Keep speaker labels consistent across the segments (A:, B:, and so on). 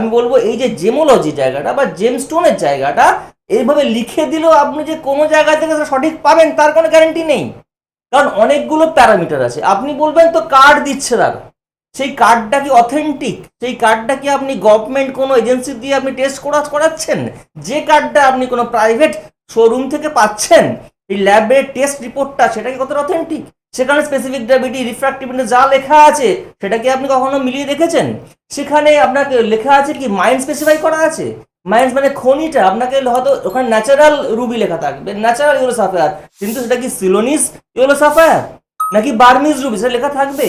A: আমি বলবো এই যে জেমোলজি জায়গাটা বা জেমস্টোনের জায়গাটা এইভাবে লিখে দিলেও আপনি যে কোনো জায়গা থেকে সঠিক পাবেন তার কোনো গ্যারান্টি নেই, কারণ অনেকগুলো প্যারামিটার আছে। আপনি বলবেন তো কার্ড দিচ্ছে তারা, সেই কার্ডটা কি অথেন্টিক? সেই কার্ডটা কি আপনি গভর্নমেন্ট কোনো এজেন্সি দিয়ে আপনি টেস্ট করাচ্ছেন? যে কার্ডটা আপনি কোনো প্রাইভেট শোরুম থেকে পাচ্ছেন, এই ল্যাবের টেস্ট রিপোর্টটা, সেটা কি কতটা অথেন্টিক? সেখানে স্পেসিফিক গ্র্যাভিটি, রিফ্র্যাক্টিভ ইন্ডেক্স যা লেখা আছে সেটা কি আপনি কখনো মিলিয়ে দেখেছেন? সেখানে আপনাকে লেখা আছে কি মাইন্ড স্পেসিফাই করা আছে, মাইন্স মানে খনিটা, আপনাকে হয়তো ওখানে ন্যাচারাল রুবি লেখা থাকবে, ন্যাচারাল ইয়েলো সাফায়ার, কিন্তু সেটা কি সিলোনিস ইয়েলো সাফায়ার নাকি বার্মিজ রুবি সেটা লেখা থাকবে?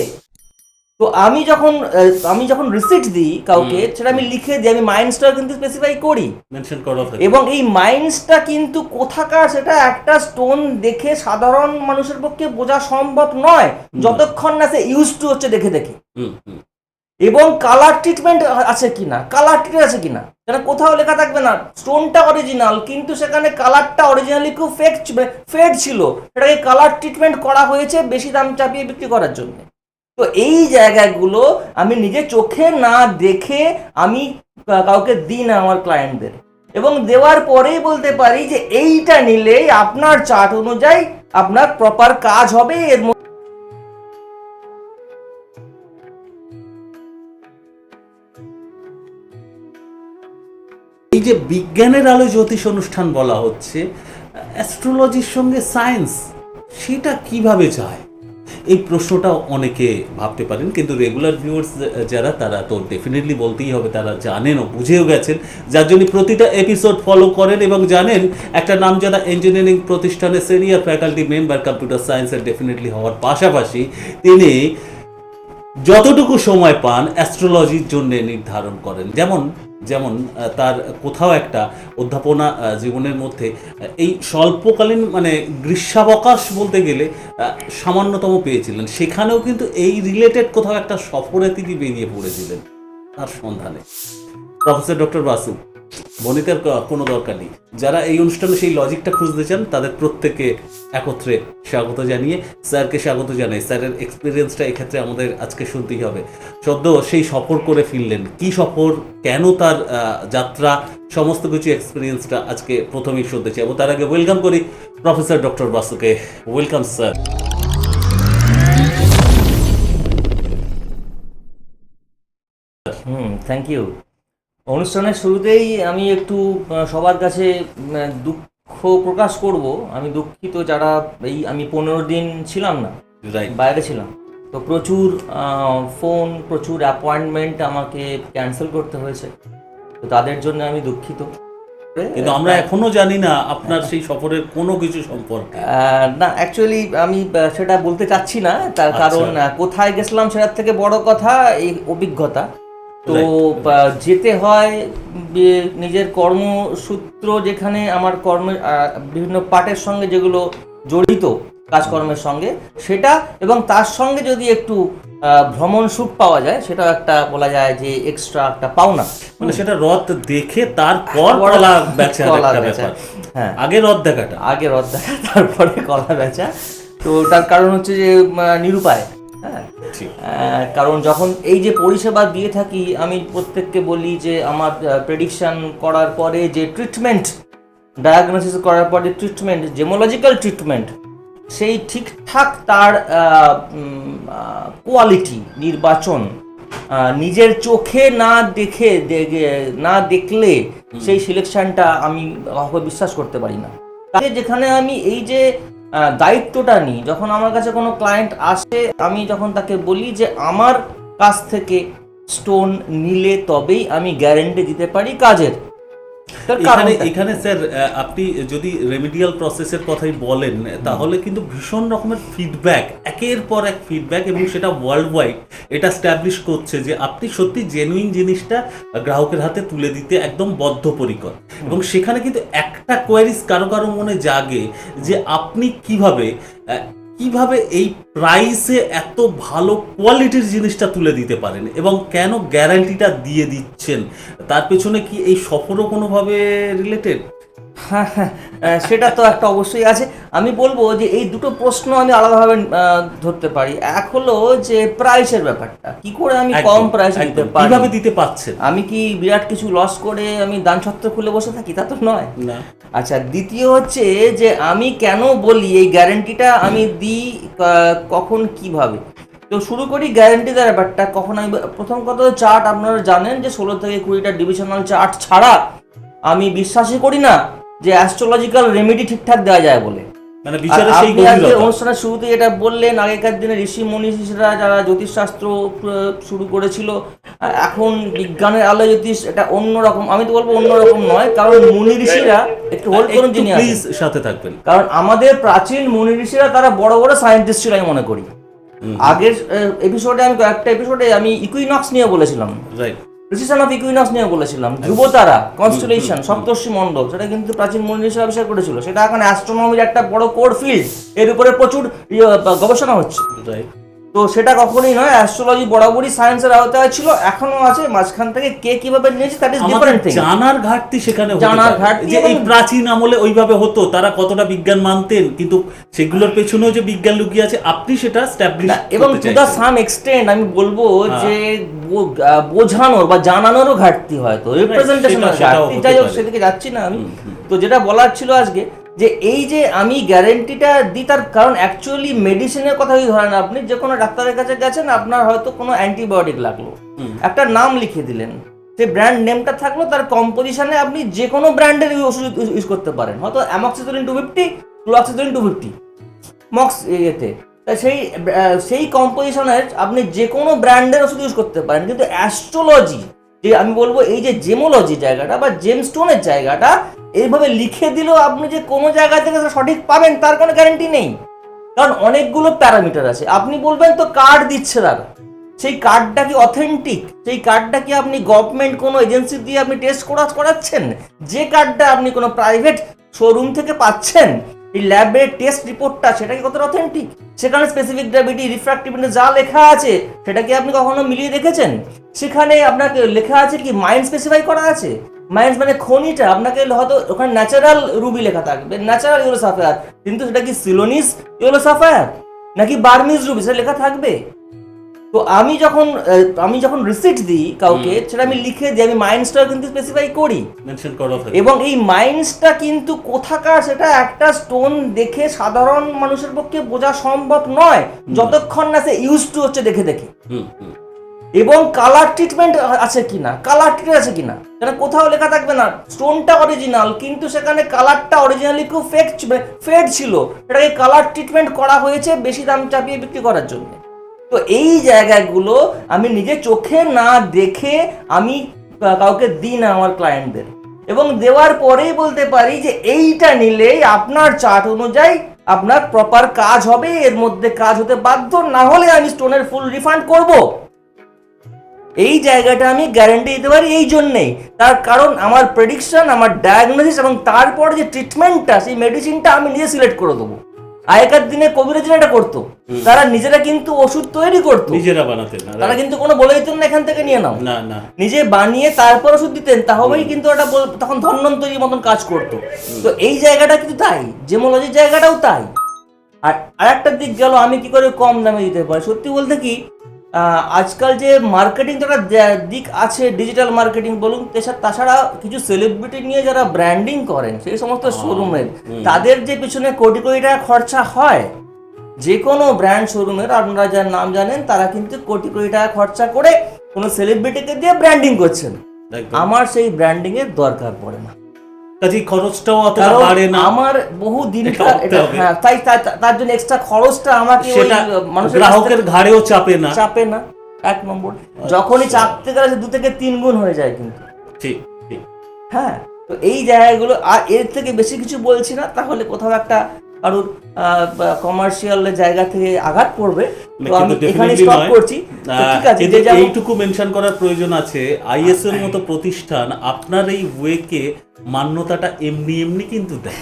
A: তো আমি যখন রিসিট দিই কাউকে, সেটা আমি লিখে দিই, আমি মাইন্সটা কিন্তু স্পেসিফাই করি,
B: মেনশন করা থাকে।
A: এবং এই মাইন্সটা কিন্তু কোথাকার সেটা একটা স্টোন দেখে সাধারণ মানুষের পক্ষে বোঝা সম্ভব নয় যতক্ষণ না সে ইউজ টু হচ্ছে দেখে দেখে। এবং কালার ট্রিটমেন্ট আছে কিনা, কালার ট্রিটমেন্ট আছে কিনা, সেটা কোথাও লেখা থাকবে না স্টোনটা অরিজিনাল কিন্তু সেখানে কালারটা অরিজিনালি খুব ফেড ছিল, সেটাকে কালার ট্রিটমেন্ট করা হয়েছে বেশি দাম চাপিয়ে বিক্রি করার জন্য। তো এই জায়গাগুলো আমি নিজে চোখে না দেখে আমি কাউকে দিই না আমার ক্লায়েন্টদের, এবং দেওয়ার পরেই বলতে পারি যে এইটা নিলেই আপনার চার্ট অনুযায়ী আপনার প্রপার কাজ হবে। এর
B: এই যে বিজ্ঞানের আলো জ্যোতিষ অনুষ্ঠান বলা হচ্ছে, অ্যাস্ট্রোলজির সঙ্গে সায়েন্স সেটা কিভাবে যায়, এই প্রশ্নটা অনেকে ভাবতে পারেন, কিন্তু রেগুলার ভিউয়ার্স যারা, তারা তো ডেফিনেটলি বলতেই হবে তারা জানেন ও বুঝেও গেছেন, যার জন্য প্রতিটা এপিসোড ফলো করেন এবং জানেন একটা নামজাদা ইঞ্জিনিয়ারিং প্রতিষ্ঠানে সিনিয়র ফ্যাকাল্টি মেম্বার কম্পিউটার সায়েন্সের ডেফিনেটলি হওয়ার পাশাপাশি তিনি যতটুকু সময় পান অ্যাস্ট্রোলজির জন্য নির্ধারণ করেন। যেমন তার কোথাও একটা অধ্যাপনা জীবনের মধ্যে এই স্বল্পকালীন মানে গ্রীষ্মাবকাশ বলতে গেলে সামান্যতম পেয়েছিলেন, সেখানেও কিন্তু এই রিলেটেড কোথাও একটা সফরে তিনি বেরিয়ে পড়েছিলেন তার সন্ধানে। প্রফেসর ডক্টর বাসু, বনিতার কোনো দরকার নেই, যারা এই অনুষ্ঠানে সেই লজিকটা খুঁজতে চান তাদের প্রত্যেকে একত্রে স্বাগত জানিয়ে স্যারকে স্বাগত জানাই। স্যারের এক্সপিরিয়েন্সটা এক্ষেত্রে আমাদের আজকে শুনতেই হবে। সদ্য সেই সফর করে ফিরলেন, কি সফর, কেন তার যাত্রা, সমস্ত কিছু এক্সপিরিয়েন্সটা আজকে প্রথমেই শুনতে চাই। তার আগে ওয়েলকাম করি প্রফেসর ডক্টর বাসুকে। Welcome sir.
A: Thank you. অনুষ্ঠানের শুরুতেই আমি একটু সবার কাছে দুঃখ প্রকাশ করব। আমি দুঃখিত যারা আমি 15 দিন ছিলাম না, বাইরে ছিলাম, তো প্রচুর ফোন, প্রচুর অ্যাপয়েন্টমেন্ট আমাকে ক্যান্সেল করতে হয়েছে, তো তাদের জন্য আমি দুঃখিত।
B: কিন্তু আমরা এখনো জানি না আপনার সেই সফরের কোনো কিছু সম্পর্কে।
A: না, অ্যাকচুয়ালি আমি সেটা বলতে চাচ্ছি না, তার কারণ কোথায় গেছিলাম সেটার থেকে বড় কথা এই অভিজ্ঞতা। তো যেতে হয় নিজের কর্মসূত্র, যেখানে আমার কর্মের বিভিন্ন পার্টের সঙ্গে যেগুলো জড়িত কাজকর্মের সঙ্গে সেটা, এবং তার সঙ্গে যদি একটু ভ্রমণ সুখ পাওয়া যায়, সেটা একটা বলা যায় যে এক্সট্রা একটা পাওনা।
B: মানে সেটা রথ দেখে তারপর কলা বেচা, হ্যাঁ, আগে রথ দেখা
A: তারপরে কলা বেচা। তো তার কারণ হচ্ছে যে নিরুপায়। হ্যাঁ, কারণ যখন এই যে পরিষেবা দিয়ে থাকি, আমি প্রত্যেককে বলি যে আমার প্রেডিকশন করার পরে যে ট্রিটমেন্ট, ডায়াগনোসিস করার পরে ট্রিটমেন্ট, জেমোলজিক্যাল ট্রিটমেন্ট, সেই ঠিকঠাক তার কোয়ালিটি নির্বাচন নিজের চোখে না দেখলে সেই সিলেকশনটা আমি বিশ্বাস করতে পারি না। যেখানে আমি এই যে দায়িত্বটা নিই, যখন আমার কাছে কোনো ক্লায়েন্ট আসে, আমি যখন তাকে বলি যে আমার কাছ থেকে স্টোন নিলে তবেই আমি গ্যারান্টি দিতে পারি কাজের।
B: এখানে স্যার আপনি যদি রেমিডিয়াল প্রসেসের কথাই বলেন, তাহলে কিন্তু ভীষণ রকমের ফিডব্যাক, একের পর এক ফিডব্যাক, এবং সেটা ওয়ার্ল্ড ওয়াইড এটা স্ট্যাবলিশ করছে যে আপনি সত্যি জেনুইন জিনিসটা গ্রাহকের হাতে তুলে দিতে একদম বদ্ধপরিকর। এবং সেখানে কিন্তু একটা কোয়ারিজ কারো মনে জাগে যে আপনি কিভাবে এই প্রাইসে এত ভালো কোয়ালিটির জিনিসটা তুলে দিতে পারেন এবং কেন গ্যারান্টিটা দিয়ে দিচ্ছেন, তার পেছনে কি এই সফরও কোনোভাবে রিলেটেড?
A: হ্যাঁ হ্যাঁ, সেটা তো একটা অবশ্যই আছে। আমি বলবো যে এই দুটো প্রশ্ন আমি আলাদাভাবে ধরতে পারি। এক হলো যে প্রাইসের ব্যাপারটা, কি করে আমি কম প্রাইসে দিতে পারি,
B: কিভাবে দিতে পারছেন?
A: আমি কি বিরাট কিছু লস করে আমি দান ছত্র খুলে বসে থাকি? তা তো নয়।
B: না।
A: আচ্ছা, দ্বিতীয় হচ্ছে যে আমি কেন বলি এই গ্যারেন্টিটা আমি দিই কখন কিভাবে। তো শুরু করি গ্যারেন্টি দেওয়ার ব্যাপারটা। কখন আমি প্রথম কথা চার্ট আপনারা জানেন যে 16 থেকে 20টা ডিভিশনাল চার্ট ছাড়া আমি বিশ্বাসই করি না যে অ্যাস্ট্রোলজিক্যাল রেমেডি ঠিকঠাক দেওয়া যায় বলে।
B: মানে বিচারে সেই
A: আপনি আজকে
B: গভীরতা।
A: অনুষ্ঠানের শুরুতে এটা বললেন, আগেকার দিনে ঋষি মনীষীরা যারা জ্যোতিষশাস্ত্র শুরু করেছিল, এখন বিজ্ঞানের আলো জ্যোতিষ এটা অন্যরকম। আমি তো বলবো অন্যরকম নয়, কারণ মুনি ঋষিরা একটু হোল্ড করুন যিনি আছেন,
B: প্লিজ সাথে থাকবেন।
A: কারণ আমাদের প্রাচীন মুনি ঋষিরা তারা বড় বড় সায়েন্টিস্ট ছিল আমি মনে করি। আগের এপিসোডে আমি কয়েকটা এপিসোডে আমি ইকুইনক্স নিয়ে বলেছিলাম,
B: রাইট।
A: প্রিসিশন অফ ইকুইনক্স নিয়ে বলেছিলাম, ধ্রুবতারা কনস্টেলেশন সপ্তর্ষি মণ্ডল, সেটা কিন্তু প্রাচীন মুনি ঋষিরা আবিষ্কার করেছিল। সেটা এখন অ্যাস্ট্রোনমির একটা বড় কোর ফিল্ড, এর উপরে প্রচুর গবেষণা হচ্ছে।
B: রাইট।
A: তো সেটা কখনোই নয়, অ্যাস্ট্রোলজি বরাবরই সায়েন্সের আওতায় ছিল, এখনো আছে। মাঝখান থেকে কে কিভাবে নিয়েছে দ্যাট ইজ ডিফারেন্ট থিং।
B: জানার ঘাটতি সেখানে হতে
A: জানার
B: পারে।
A: ঘাটতি
B: যে এই প্রাচীন আমলে ওইভাবে হতো, তারা কতটা বিজ্ঞান মানতেন, কিন্তু সেগুলোর পেছনেও যে বিজ্ঞান লুকিয়ে আছে আপনি সেটা স্ট্যাবলিশ
A: এবং
B: করতে
A: টু দ্য
B: চাইছেন।
A: সাম এক্সটেন্ট আমি বলবো যে বোঝানোর বা জানানোরও ঘাটতি, হয়তো রিপ্রেজেন্টেশনের ঘাটতি। যাই হোক, সেদিকে যাচ্ছি না আমি। তো যেটা বলার ছিল আজকে, যে এই যে আমি গ্যারেন্টিটা দিই, তার কারণ অ্যাকচুয়ালি মেডিসিনের কথাই ধরেন, আপনি যে কোনো ডাক্তারের কাছে গেছেন, আপনার হয়তো কোনো অ্যান্টিবায়োটিক লাগলো, একটা নাম লিখে দিলেন, যে ব্র্যান্ড নেমটা থাকলো, তার কম্পোজিশনে আপনি যে কোনো ব্র্যান্ডের ওষুধ ইউজ করতে পারেন, হয়তো অ্যামক্সিসিলিন 250, ফ্লুক্সিসিলিন 250 মক্স এতে, সেই কম্পোজিশনের আপনি যে কোনো ব্র্যান্ডের ওষুধ ইউজ করতে পারেন। কিন্তু অ্যাস্ট্রোলজি, যে আমি বলবো এই যে জেমোলজি জায়গাটা বা জেমস্টোনের জায়গাটা, এইভাবে লিখে দিলেও আপনি যে কোনো জায়গা থেকে সঠিক পাবেন তার কোনো গ্যারান্টি নেই। কারণ অনেকগুলো প্যারামিটার আছে। আপনি বলবেন তো কার্ড দিচ্ছে দাদা, সেই কার্ডটা কি অথেন্টিক? সেই কার্ডটা কি আপনি গভর্নমেন্ট কোনো এজেন্সি দিয়ে আপনি টেস্ট করাচ্ছেন? যে কার্ডটা আপনি কোনো প্রাইভেট শোরুম থেকে পাচ্ছেন, এই ল্যাবের টেস্ট রিপোর্টটা, সেটা কি কতটা অথেন্টিক? সেখানে স্পেসিফিক গ্র্যাভিটি, রিফ্র্যাক্টিভিটি যা লেখা আছে, সেটা কি আপনি কখনো মিলিয়ে দেখেছেন? সেখানে আপনাকে লেখা আছে কি মাইন্ড স্পেসিফাই করা আছে? মাইন্ড মানে খনিটা, আপনাকে হয়তো ওখানে ন্যাচারাল রুবি লেখা থাকবে, ন্যাচারাল ইয়েলো সাফায়ার, কিন্তু সেটা কি সিলোনিস ইয়েলো সাফায়ার নাকি বার্মিজ রুবি, সেটা লেখা থাকবে। তো আমি যখন রিসিট দিই কাউকে, সেটা আমি লিখে দিই, আমি মাইন্ডসটা কিন্তু স্পেসিফাই করি,
B: মেনশন করা থাকে।
A: এবং এই মাইন্ডসটা কিন্তু কোথাকার সেটা একটা স্টোন দেখে সাধারণ মানুষের পক্ষে বোঝা সম্ভব নয়, যতক্ষণ না সে ইউজ টু হচ্ছে দেখে দেখে। এবং কালার ট্রিটমেন্ট আছে কিনা, কালার ট্রিটমেন্ট আছে কিনা, যেন কোথাও লেখা থাকবে না স্টোনটা অরিজিনাল, কিন্তু সেখানে কালারটা অরিজিনালি খুব ফেড ছিল, সেটাকে কালার ট্রিটমেন্ট করা হয়েছে বেশি দাম চাপিয়ে বিক্রি করার জন্য। তো এই জায়গাগুলো আমি নিজে চোখে না দেখে আমি কাউকে দিই না আমার ক্লায়েন্টদের, এবং দেওয়ার পরেই বলতে পারি যে এইটা নিলেই আপনার চার্ট অনুযায়ী আপনার প্রপার কাজ হবে, এর মধ্যে কাজ হতে বাধ্য, না হলে আমি স্টোনের ফুল রিফান্ড করব। এই জায়গাটা আমি গ্যারান্টি দিতে পারি এই জন্যেই, তার কারণ আমার প্রেডিকশন, আমার ডায়াগনোসিস এবং তারপর যে ট্রিটমেন্টটা, সেই মেডিসিনটা আমি নিজে সিলেক্ট করে দেবো। আগেকার দিনে কবিরাজরা এটা করতো, তারা নিজেরা কিন্তু ওষুধ তৈরি করতো, নিজেরা বানাতেন না, তারা কিন্তু কোনো বলে দিতেন না এখান থেকে নিয়ে নাও, না না, নিজে বানিয়ে তারপর ওষুধ দিতেন, তাহলেই কিন্তু ওটা তখন ধন্বন্তরীর মতন কাজ করতো। তো এই জায়গাটা কিন্তু তাই, জেমোলজির জায়গাটাও তাই। আর আরেকটা দিক গেল, আমি কি করে কম দামে দিতে পারি। সত্যি বলতে কি, আজকাল যে মার্কেটিং একটা দিক আছে, ডিজিটাল মার্কেটিং বলুন, তাছাড়া কিছু সেলিব্রিটি নিয়ে যারা ব্র্যান্ডিং করেন সেই সমস্ত শোরুমের, তাদের যে পিছনে কোটি কোটি টাকা খরচা হয়, যে কোনো ব্র্যান্ড শোরুমের আপনারা যার নাম জানেন, তারা কিন্তু কোটি কোটি টাকা খরচা করে কোনো সেলিব্রিটিকে দিয়ে ব্র্যান্ডিং করছেন। আমার সেই ব্র্যান্ডিং এর দরকার পড়ে না,
B: কাজে খরচটাও অতটা বাড়ে না,
A: আমার বহু দিনটা হ্যাঁ, তাই তার জন্য এক্সট্রা খরচটা আমাকে ওই মানুষের
B: গ্রাহকের ঘাড়েও চাপে না। এক নম্বর, যখনই চাপতে গেলে 2 থেকে 3 গুণ হয়ে যায় কিন্তু। ঠিক ঠিক, হ্যাঁ। তো এই জায়গাগুলো, আর এর থেকে বেশি কিছু বলছি না, তাহলে কোথাও একটা কারোর কমার্শিয়াল জায়গা থেকে আঘাত পড়বে, তো আমি এখানে স্টপ করছি। ঠিক আছে, এইটুকু মেনশন করার প্রয়োজন আছে, আইএসও এর মতো প্রতিষ্ঠান আপনার এই ওয়েকে মান্যতাটা এমনি কিন্তু দেয়,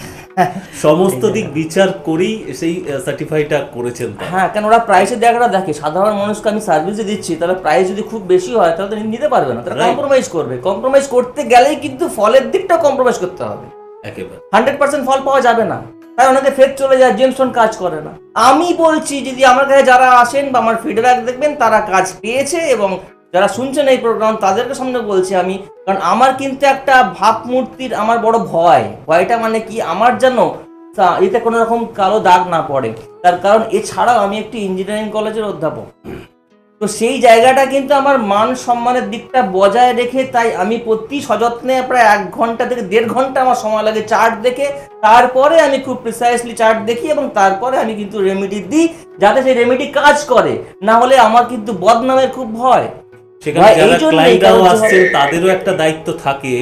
B: সমস্ত দিক বিচার করেই সেই সার্টিফাইটা করেছেন।
A: হ্যাঁ, কেন ওরা প্রাইসের জায়গাটা দেখে, সাধারণ মানুষকে আমি সার্ভিস দিচ্ছি, তাহলে প্রাইস যদি খুব বেশি হয় তাহলে নিতে পারবে না, তারা কম্প্রোমাইজ করবে। কম্প্রোমাইজ করতে গেলেই কিন্তু ফলের দিকটা কম্প্রোমাইজ করতে হবে।
B: একেবারে
A: 100% ফল পাওয়া যাবে না, তাই অনেকে ফের চলে যায়, জেমস্টোন কাজ করে না। আমি বলছি যদি আমার কাছে যারা আসেন বা আমার ফিডব্যাক দেখবেন তারা কাজ পেয়েছে, এবং যারা শুনছেন এই প্রোগ্রাম তাদেরকে সামনে বলছি আমি, কারণ আমার কিন্তু একটা ভাবমূর্তির আমার বড় ভয়টা মানে কি, আমার যেন এতে কোনো রকম কালো দাগ না পড়ে। তার কারণ এছাড়াও আমি একটি ইঞ্জিনিয়ারিং কলেজের অধ্যাপক, তো সেই জায়গাটা কিন্তু আমার মান সম্মানের দিকটা বজায় রেখে তাই আমি প্রতি সযত্নে প্রায় 1 ঘন্টা থেকে 1.5 ঘন্টা আমার সময় লাগে চার্ট দেখে, তারপরে আমি খুব প্রিসাইসলি চার্ট দেখি এবং তারপরে আমি কিন্তু রেমেডি দিই যাতে সেই রেমেডি কাজ করে, না হলে আমার কিন্তু বদনামের খুব ভয়।
B: সেখানে যারা ক্লায়েন্টরাও আসছেন তাদেরও একটা দায়িত্ব থাকে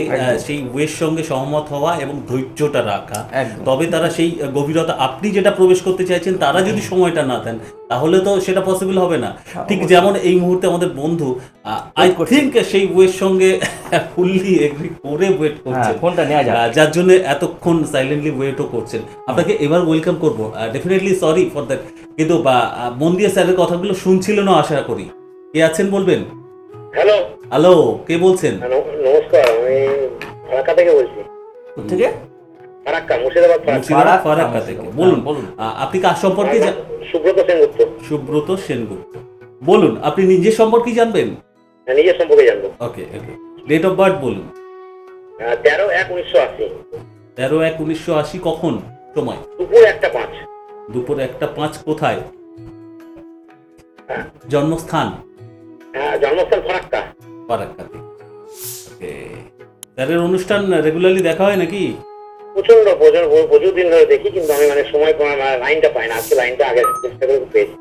B: সেই ওয়ের সঙ্গে সহমত হওয়া এবং ধৈর্যটা রাখা, তবে তারা সেই গভীরতা, আপনি যেটা প্রবেশ করতে চাইছেন তারা যদি সময়টা না দেন তাহলে তো সেটা পসিবল হবে না। ঠিক যেমন এই মুহূর্তে আমাদের বন্ধু আই থিঙ্ক সেই ওয়ের সঙ্গে ফুললি এগ্রি করে ওয়েট করছেন, যার জন্য এতক্ষণ সাইলেন্টলি ওয়েটও করছেন। আপনাকে এবার ওয়েলকাম করবো, ডেফিনেটলি সরি ফর দ্যাট, কিন্তু মন দিয়ে স্যারের কথাগুলো শুনছিলেন আশা করি। কে আছেন বলবেন?
C: হ্যালো
B: হ্যালো, কে বলছেন?
C: নমস্কার, আমি ফারাক্কা থেকে বলছি।
A: থেকে
C: ফারাক্কা, মুর্শিদাবাদ
B: ফারাক্কা থেকে। বলুন আপনি কার সম্পর্কে
C: সুব্রত সেনগুপ্ত।
B: সুব্রত সেনগুপ্ত, বলুন আপনি নিজের সম্পর্কে জানবেন?
C: নিজের সম্পর্কে জানবো।
B: ওকে ওকে, ডেট অফ বার্থ বলুন।
C: 13/1/1980।
B: 13/1/1980। কখন? সময়?
C: দুপুর 1:05।
B: দুপুর 1:05। কোথায়? জন্মস্থান?
C: জন্মস্থান ফারাক্কা।
B: ফারাক্কাতে। ওকে, স্যারের অনুষ্ঠান রেগুলারলি দেখা হয় নাকি?
C: প্রচুর দিন ধরে দেখি, কিন্তু আমি মানে সময় লাইনটা পাই না। আজকে লাইনটা আগে চেষ্টা করে পেয়েছি,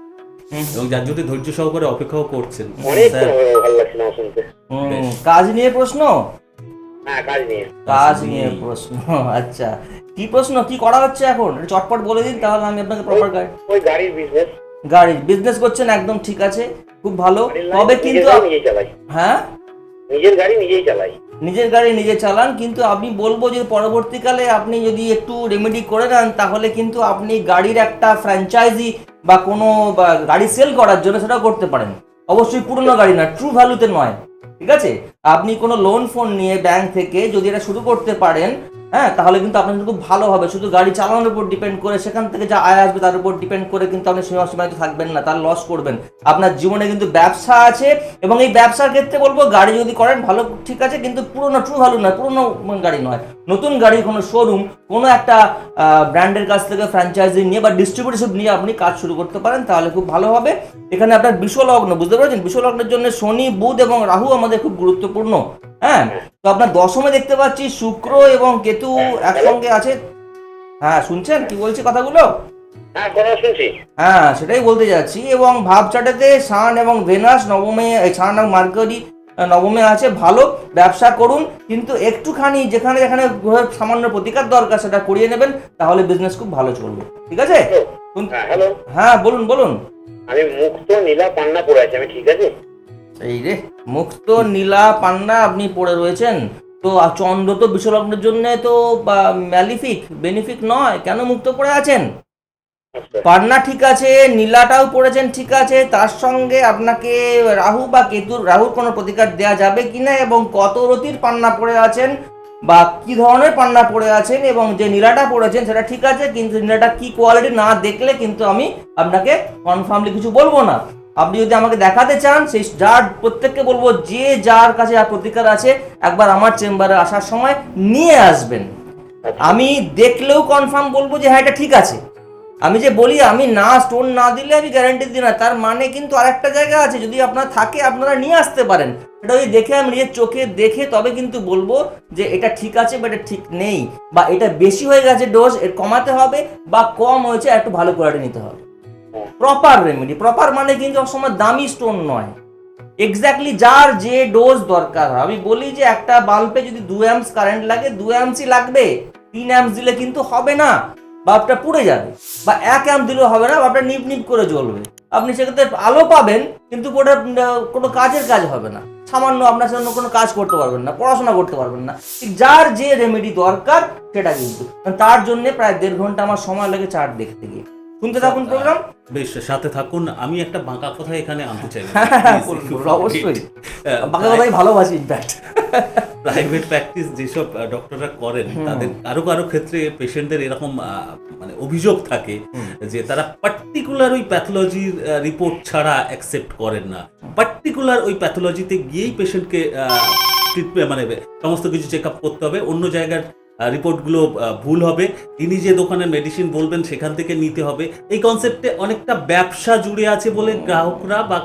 B: এবং যার জন্য ধৈর্য সহকারে অপেক্ষাও করছেন।
C: অনেক ভালো লাগছে না শুনতে।
A: কাজ নিয়ে প্রশ্ন?
C: হ্যাঁ,
A: কাজ নিয়ে প্রশ্ন। আচ্ছা, কি প্রশ্ন, কি করা হচ্ছে এখন চটপট বলে দিন, তাহলে আমি আপনাকে প্রপার গাইড।
C: ওই গাড়ির
A: বিজনেস করছেন, একদম ঠিক আছে, খুব ভালো। তবে কিন্তু হ্যাঁ,
C: নিজের গাড়ি নিজেই চালাই।
A: নিজের গাড়ি নিজে চালান, কিন্তু আমি বলবো যে পরবর্তীকালে আপনি যদি একটু রেমেডি করে নেন তাহলে কিন্তু আপনি গাড়ির একটা ফ্র্যাঞ্চাইজি বা কোনো গাড়ি সেল করার জন্য সেটা করতে পারেন। অবশ্যই পুরনো গাড়ি না, ট্রু ভ্যালুতে নয়, ঠিক আছে? আপনি কোনো লোন ফোন নিয়ে ব্যাংক থেকে যদি এটা শুরু করতে পারেন, হ্যাঁ, তাহলে কিন্তু আপনার কিন্তু খুব ভালো হবে। শুধু গাড়ি চালানোর উপর ডিপেন্ড করে, সেখান থেকে যা আয় আসবে তার উপর ডিপেন্ড করে কিন্তু আপনি সীমাবদ্ধ থাকবেন না, তার লস করবেন। আপনার জীবনে কিন্তু ব্যবসা আছে, এবং এই ব্যবসার ক্ষেত্রে বলবো গাড়ি যদি করেন ভালো, ঠিক আছে, কিন্তু পুরোনো ট্রু ভ্যালু নয়, পুরোনো গাড়ি নয়, নতুন গাড়ির কোনো শোরুম, কোনো একটা ব্র্যান্ডের কাছ থেকে ফ্র্যাঞ্চাইজি নিয়ে বা ডিস্ট্রিবিউটরশিপ নিয়ে আপনি কাজ শুরু করতে পারেন, তাহলে খুব ভালো হবে। এখানে আপনার বিশ্বলগ্ন, বুঝতে পারছেন, বিশ্বলগ্নের জন্য শনি, বুধ এবং রাহু আমাদের খুব গুরুত্বপূর্ণ। হ্যাঁ, তো আপনার দশমে দেখতে পাচ্ছি শুক্র এবং কেতু একসঙ্গে আছে। হ্যাঁ, শুনছেন কি বলছি কথাগুলো? হ্যাঁ, সেটাই বলতে যাচ্ছি। এবং ভাব চাটেতে সান এবং ভেনাস নবমে, সান এবং মার্কারি নবমে আছে, ভালো। ব্যবসা করুন, কিন্তু একটুখানি যেখানে যেখানে সামান্য প্রতিকার দরকার সেটা করিয়ে নেবেন, তাহলে বিজনেস খুব ভালো চলবে, ঠিক আছে? হ্যাঁ, বলুন।
C: আমি মুক্ত নীলা পান্না পরে আছি, আমি ঠিক আছে?
A: এই রে, মুক্ত নীলা পান্না আপনি পড়ে রয়েছেন, তো চন্দ্র তো বিশ্বলগ্নের জন্য তো ম্যালিফিক, বেনিফিক নয়, কেন মুক্ত পড়ে আছেন? পান্না ঠিক আছে, নীলাটাও পড়েছেন ঠিক আছে, তার সঙ্গে আপনাকে রাহু বা কেতুর, রাহুর কোনো প্রতিকার দেওয়া যাবে কিনা, এবং কত রতির পান্না পড়ে আছেন বা কি ধরনের পান্না পড়ে আছেন, এবং যে নীলাটা পড়েছেন সেটা ঠিক আছে, কিন্তু নীলাটা কি কোয়ালিটি না দেখলে কিন্তু আমি আপনাকে কনফার্মলি কিছু বলবো না। আপনি যদি আমাকে দেখাতে চান, সেই যার প্রত্যেককে বলবো যে যার কাছে প্রতিকার আছে একবার আমার চেম্বারে আসার সময় নিয়ে আসবেন। আমি দেখলেও কনফার্ম বলবো যে হ্যাঁ এটা ঠিক আছে। আমি যে বলি আমি না স্টোন না দিলে আমি গ্যারান্টি দিই না, তার মানে কিন্তু আরেকটা জায়গা আছে, যদি আপনার থাকে আপনারা নিয়ে আসতে পারেন, এটা যদি দেখে আমি নিজের চোখে দেখে তবে কিন্তু বলবো যে এটা ঠিক আছে বা এটা ঠিক নেই, বা এটা বেশি হয়ে গেছে ডোজ, এর কমাতে হবে, বা কম হয়েছে একটু ভালো কোয়ালিটি নিতে হবে। প্রপার রেমেডি, প্রপার মানে কিন্তু সবসময় দামি স্টোন নয়, এক্স্যাক্টলি যার যে ডোজ দরকার। আমি বলি যে একটা বাল্বে যদি 2 অ্যাম্পস কারেন্ট লাগে, 2 অ্যাম্পসই লাগবে, 3 অ্যাম্পস দিলে কিন্তু হবে না, বাল্বটা পুড়ে যাবে, বা 1 অ্যাম্প দিলেও হবে না, বাল্বটা নিপ নিপ করে জ্বলবে। আপনি সেক্ষেত্রে আলো পাবেন, কিন্তু ওটা কোনো কাজের কাজ হবে না, সামান্য আপনার জন্য কোনো কাজ করতে পারবেন না, পড়াশোনা করতে পারবেন না। যার যে রেমেডি দরকার সেটা কিন্তু, তার জন্য প্রায় 1.5 ঘন্টা আমার সময় লাগে চার্ট দেখতে গিয়ে। শুনতে থাকুন প্রোগ্রাম।
B: বেশ, সাথে থাকুন। আমি একটা বাঁকা কথা এখানে আনতে চাই না।
A: অবশ্যই বাংলা কথাই ভালোবাসি ইনফ্যাক্ট।
B: প্রাইভেট প্র্যাকটিস যেসব ডক্টররা করেন তাদের কারো কারো ক্ষেত্রে পেশেন্টদের এরকম মানে অভিযোগ থাকে যে তারা পার্টিকুলার ওই প্যাথোলজির রিপোর্ট ছাড়া অ্যাকসেপ্ট করেন না, পার্টিকুলার ওই প্যাথোলজিতে গিয়েই পেশেন্টকে ট্রিটমেন্ট মানে সমস্ত কিছু চেক আপ করতে হবে, অন্য জায়গার রিপোর্টগুলো ভুল হবে, তিনি যে দোকানের মেডিসিন বলবেন সেখান থেকে নিতে হবে। এই কনসেপ্টে অনেকটা ব্যবসা জুড়ে আছে বলে গ্রাহকরা বা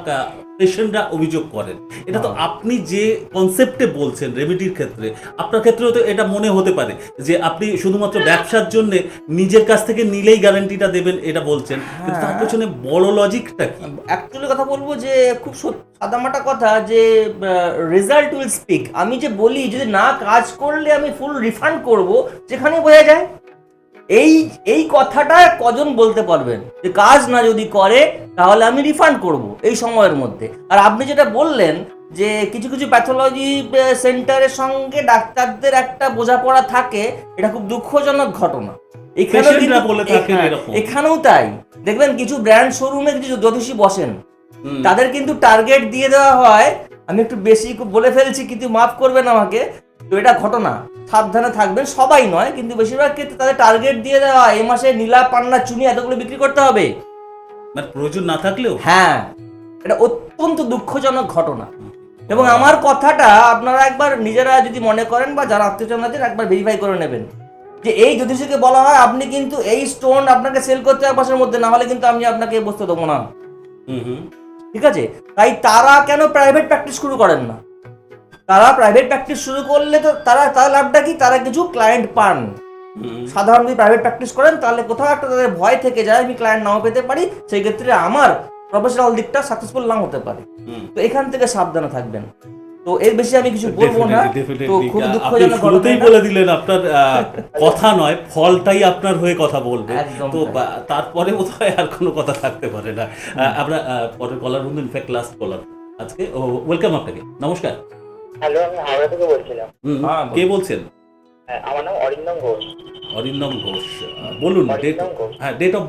B: পেশেন্টরা অভিযোগ করেন। এটা তো আপনি যে কনসেপ্টে বলছেন রেমেডির ক্ষেত্রে, আপনার ক্ষেত্রেও তো এটা মনে হতে পারে যে আপনি শুধুমাত্র ব্যবসার জন্য নিজের কাছ থেকে নিলেই গ্যারান্টিটা দেবেন এটা বলছেন, কিন্তু তার পেছনে বড় লজিকটা কি?
A: অ্যাকচুয়ালি কথা বলবো যে খুব সাদামাটা কথা যে রেজাল্ট উইল স্পিক। আমি যে বলি যদি না কাজ করলে আমি ফুল রিফান্ড করব, যেখানেই বোঝা যায়। এই কথাটা কজন বলতে পারবেন যে কাজ না যদি করে তাহলে আমি রিফান্ড করব এই সময়ের মধ্যে? আর আপনি যেটা বললেন যে কিছু কিছু প্যাথোলজি সেন্টারের সঙ্গে ডাক্তারদের একটা বোঝাপড়া থাকে, এটা খুব দুঃখজনক ঘটনা। এখানেও তাই দেখবেন কিছু ব্র্যান্ড শোরুমে কিছু জ্যোতিষী বসেন, তাদের কিন্তু টার্গেট দিয়ে দেওয়া হয়। আমি একটু বেশি বলে ফেলছি কিন্তু মাফ করবেন আমাকে, তো এটা ঘটনা, সাবধানে থাকবেন। সবাই নয় কিন্তু বেশিরভাগ ক্ষেত্রে তাদের টার্গেট দিয়ে দেওয়া এই মাসে নীলা পান্না চুনি এতগুলো বিক্রি করতে হবে,
B: মানে প্রয়োজন না থাকলেও।
A: হ্যাঁ, এটা অত্যন্ত দুঃখজনক ঘটনা। এবং আমার কথাটা আপনারা একবার নিজেরা যদি মনে করেন বা যারা আত্মীয়স্বজন আছেন একবার ভেরিফাই করে নেবেন যে এই জ্যোতিষীকে বলা হয় আপনি কিন্তু এই স্টোন আপনাকে সেল করতে হবে মাসের মধ্যে, না হলে কিন্তু আমি আপনাকে বসতে দেবো না। ঠিক আছে, তাই তারা কেন প্রাইভেট প্র্যাকটিস শুরু করেন না? তারা প্রাইভেট প্র্যাকটিস শুরু করলে তো তারা লাভটা কি? তারা কিছু ক্লায়েন্ট পান। সাধারণ যদি প্রাইভেট প্র্যাকটিস করেন তাহলে কোথাও একটা তাদের ভয় থেকে যায় আমি ক্লায়েন্ট নাও পেতে পারি, সেই ক্ষেত্রে আমার প্রফেশনাল দিকটা সাকসেসফুল নাও হতে পারে। তো এখান থেকে সাবধানে থাকবেন। তো এর বেশি আমি কিছু বলবো না। তো খুব দুঃখজনক
B: ঘটনাই বলে দিলেন, আপনার কথা নয় ফলটাই আপনার হয়ে কথা বলবে। তো তারপরে বোধহয় আর কোনো কথা থাকতে পারে না। আমরা পরের কলার বন্ধু, ইনফ্যাক্ট লাস্ট কলার আজকে। ওয়েলকাম আপনাকে, নমস্কার।
C: হ্যালো, আমি হাওড়া থেকে বলছিলাম।
B: কে বলছেন?
C: আমার নাম অরিন্দম ঘোষ।
B: অরিন্দম ঘোষ, বলুন ডেট। হ্যাঁ, ডেট অফ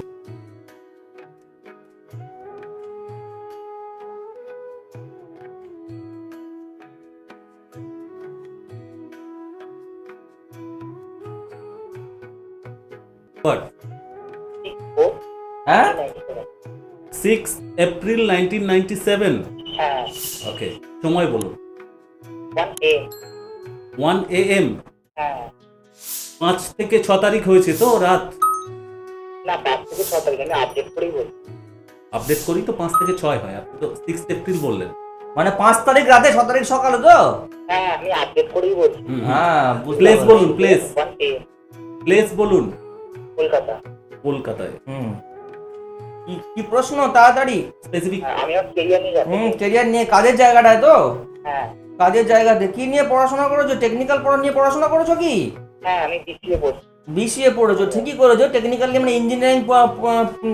B: বার্থ। 6 এপ্রিল 1997।
C: হ্যাঁ।
B: ওকে, সময় বলুন। 1 AM।
C: হ্যাঁ।
B: 5 থেকে 6 তারিখ হয়েছে তো রাত?
C: না, 5 থেকে 6 তারিখ আমি আপডেট করেই বলছি।
B: আপডেট করি তো 5 থেকে 6 হয়, আপনি তো 6 এপ্রিল বললেন।
A: মানে 5 তারিখ রাতে 6 তারিখ সকালে তো?
C: হ্যাঁ, আমি আপডেট করেই বলছি।
A: হ্যাঁ,
B: প্লেস বলুন, প্লেস।
C: 1 AM।
B: প্লেস বলুন।
C: কলকাতা।
B: কলকাতায়।
A: কি প্রশ্ন তাড়াতাড়ি?
B: স্পেসিফিক।
C: আমি আর ক্যারিয়ার নিয়ে যাচ্ছি।
A: ক্যারিয়ার নিয়ে, কাজের জায়গাটায় তো?
C: হ্যাঁ।
A: কাজের জায়গাতে কি নিয়ে পড়াশোনা করেছো? টেকনিক্যাল পড়া নিয়ে পড়াশোনা করেছো কি?
C: হ্যাঁ, আমি বিসিএ পড়ছি।
A: বিসিএ পড়েছো, ঠিকই করেছো। টেকনিক্যালি মানে ইঞ্জিনিয়ারিং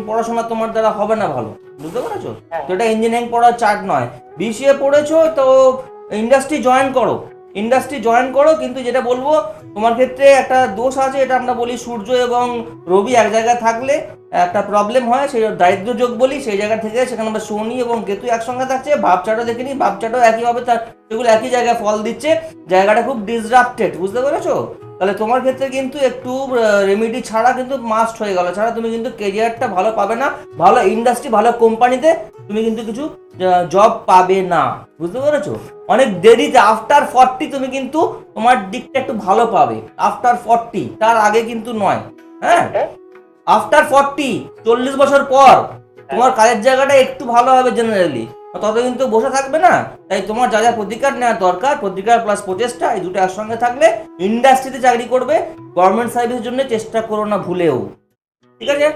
A: পড়াশোনা তোমার দ্বারা হবে না, ভালো বুঝতে পেরেছো? তো এটা ইঞ্জিনিয়ারিং পড়ার চার্ট নয়। বিসিএ পড়েছো তো ইন্ডাস্ট্রি জয়েন করো, কিন্তু যেটা বলবো তোমার ক্ষেত্রে একটা দোষ আছে, এটা আমরা বলি সূর্য এবং রবি এক জায়গায় থাকলে একটা প্রবলেম হয়, সেই দারিদ্র যোগ বলি। সেই জায়গা থেকে সেখানে আমরা শনি এবং কেতু একসঙ্গে থাকছে। ভাবচাটও দেখিনি, ভাবচাটও একইভাবে সেগুলো একই জায়গায় ফল দিচ্ছে। জায়গাটা খুব ডিসরাপ্টেড, বুঝতে পেরেছো? তাহলে তোমার ক্ষেত্রে কিন্তু একটু রেমেডি ছাড়া কিন্তু মাস্ট হয়ে গেল, ছাড়া তুমি কিন্তু কেরিয়ারটা ভালো পাবে না। ভালো ইন্ডাস্ট্রি, ভালো কোম্পানিতে তুমি কিন্তু কিছু জব পাবে না, বুঝতে পেরেছো? অনেক দেরিতে আফটার 40 তুমি কিন্তু তোমার দিকটা একটু ভালো পাবে, আফটার 40, তার আগে কিন্তু নয়। হ্যাঁ, আফটার 40, 40 বছর পর তোমার কাজের জায়গাটা একটু ভালো হবে জেনারেলি, তত কিন্তু বসে থাকবে না। তাই তোমার যা যা প্রতিকার নেওয়া দরকার, প্রতিকার প্লাস প্রচেষ্টা, এই দুটো একসঙ্গে থাকলে ইন্ডাস্ট্রিতে চাকরি করবে। গভর্নমেন্ট সার্ভিসের জন্য চেষ্টা করো না ভুলেও, ঠিক আছে?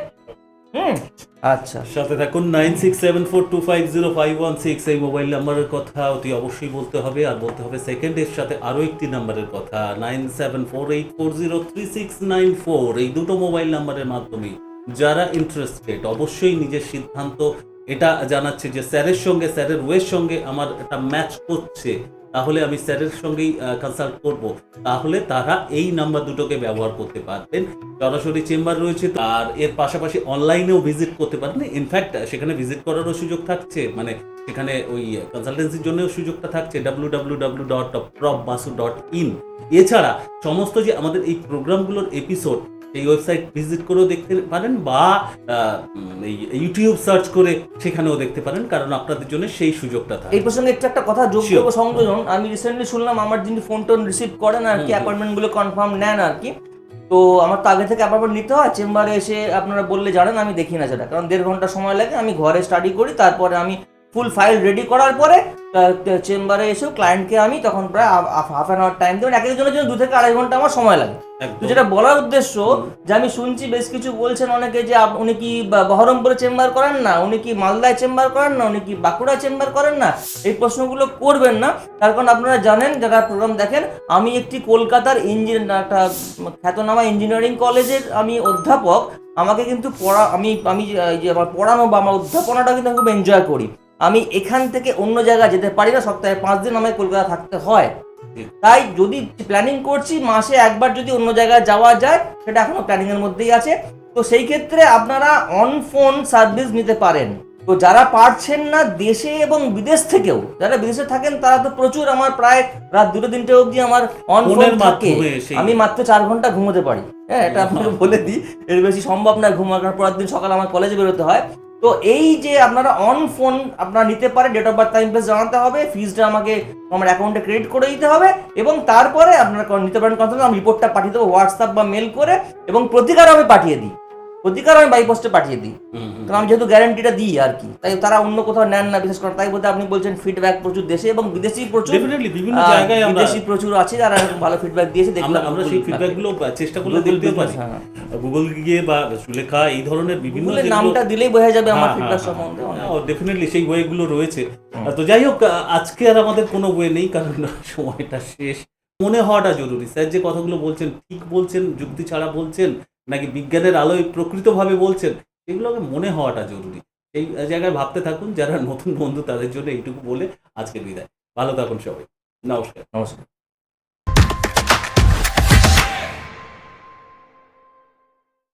A: আচ্ছা,
B: সাথে থাকুন। 9674250516 এই মোবাইল নাম্বারের কথা অতি অবশ্যই বলতে হবে, আর বলতে হবে সেকেন্ডের সাথে আরও একটি নাম্বারের কথা 9748403694। এই দুটো মোবাইল নাম্বারের মাধ্যমে যারা ইন্টারেস্টেড অবশ্যই নিজের সিদ্ধান্ত এটা জানাচ্ছে যে স্যারের সঙ্গে, স্যারের ওয়ের সঙ্গে আমার একটা ম্যাচ করছে, তাহলে আমি স্যারের সঙ্গেই কনসাল্ট করব, তাহলে তারা এই নাম্বার দুটোকে ব্যবহার করতে পারবেন। সরাসরি চেম্বার রয়েছে, আর এর পাশাপাশি অনলাইনেও ভিজিট করতে পারেন। ইনফ্যাক্ট সেখানে ভিজিট করারও সুযোগ থাকছে, মানে সেখানে ওই কনসালটেন্সির জন্য সুযোগটা থাকছে www.profbasu.in। এছাড়া সমস্ত যে আমাদের এই প্রোগ্রামগুলোর এপিসোড এই ওয়েবসাইট ভিজিট করেও দেখতে পারেন, বা এই ইউটিউব সার্চ করে সেখানেও দেখতে পারেন, কারণ আপনাদের জন্য সেই সুযোগটা থাকে।
A: এই প্রসঙ্গে একটু একটা কথা যোগ করবো সংযোজন। আমি রিসেন্টলি শুনলাম আমার যিনি ফোন টোন রিসিভ করেন আর কি, অ্যাপয়েন্টমেন্ট গুলো কনফার্ম নেন আর কি, তো আমার তো আগে থেকে অ্যাপয়েন্টমেন্ট নিতে হয়। চেম্বারে এসে আপনারা বললে জানেন আমি দেখি না সেটা, কারণ 1.5 ঘন্টা সময় লাগে। আমি ঘরে স্টাডি করি, তারপরে আমি ফুল ফাইল রেডি করার পরে চেম্বারে এসেও ক্লায়েন্টকে আমি তখন প্রায় হাফ অ্যান আওয়ার টাইম দেবেন। এক একজনের জন্য 2 থেকে 2.5 ঘন্টা আমার সময় লাগে। তো যেটা বলার উদ্দেশ্য, যে আমি শুনছি বেশ কিছু বলছেন অনেকে যে উনি কি বহরমপুরে চেম্বার করেন না, উনি কি মালদায় চেম্বার করেন না, উনি কি বাঁকুড়ায় চেম্বার করেন না, এই প্রশ্নগুলো করবেন না। তার কারণ আপনারা জানেন যারা প্রোগ্রাম দেখেন, আমি একটি কলকাতার একটা খ্যাতনামা ইঞ্জিনিয়ারিং কলেজের আমি অধ্যাপক। আমাকে কিন্তু আমি যে আমার পড়ানো বা আমার অধ্যাপনাটা কিন্তু আমি খুব এনজয় করি। আমি এখান থেকে অন্য জায়গায় যেতে পারি না, সপ্তাহে 5 দিন আমাকে কলকাতা থাকতে হয়। তাই যদি প্ল্যানিং করছি মাসে একবার যদি অন্য জায়গায় যাওয়া যায়, সেটা এখনো প্ল্যানিং এর মধ্যেই আছে। তো সেই ক্ষেত্রে আপনারা অন ফোন সার্ভিস নিতে পারেন। তো যারা পারছেন না, দেশে এবং বিদেশ থেকেও যারা বিদেশে থাকেন, তারা তো প্রচুর, আমার প্রায় রাত 2-3টে অবধি আমার অন ফোন থাকে। আমি মাত্র 4 ঘন্টা ঘুমোতে পারি। হ্যাঁ, এটা আপনাকে বলে দিই, এর বেশি সম্ভব না ঘুমার, কারণ পরের দিন সকালে আমার কলেজে বেরোতে হয়। তো এই যে আপনারা অন ফোন আপনারা নিতে পারেন, date of birth time place জানাতে হবে, ফিজটা আমাকে আমার অ্যাকাউন্টে ক্রেডিট করে দিতে হবে, এবং তারপরে আপনারা নিতে পারেন কনসাল্ট। আমি রিপোর্টটা পাঠিয়ে দেবো হোয়াটসঅ্যাপ বা মেল করে, এবং প্রতিকার আমি পাঠিয়ে দিই, প্রতিকার আমি বাই পোস্টে পাঠিয়ে দিই, কারণ আমি যেহেতু গ্যারান্টিটা দিই আর কি। তাই তারা অন্য কোথাও নেন না, বিশেষ করে তাই বলতে আপনি বলছেন ফিডব্যাক প্রচুর দেশে এবং বিদেশি প্রচুর,
B: বিভিন্ন জায়গায়
A: বিদেশি প্রচুর আছে যারা ভালো ফিডব্যাক দিয়েছে। দেখলাম
B: আমরা সেই ফিডব্যাকগুলো চেষ্টা করলে দেখতে পারি, গুগল গিয়ে বা সুলেখা এই ধরনের বিভিন্ন
A: নামটা দিলেই বোঝা যাবে আমার ফিডব্যাক সম্বন্ধে।
B: ডেফিনেটলি সেই ওয়েগুলো রয়েছে। তো যাই হোক, আজকে আর আমাদের কোনো ওয়ে নেই, কারণ সময়টা শেষ। মনে হওয়াটা জরুরি, স্যার যে কথাগুলো বলছেন ঠিক বলছেন, যুক্তি ছাড়া বলছেন নাকি বিজ্ঞানের আলোয় প্রকৃতভাবে বলছেন, এগুলোকে মনে হওয়াটা জরুরি। এই জায়গায় ভাবতে থাকুন। যারা নতুন বন্ধু তাদের জন্য এইটুকু বলে আজকে বিদায়। ভালো থাকুন সবাই। নমস্কার।
A: নমস্কার।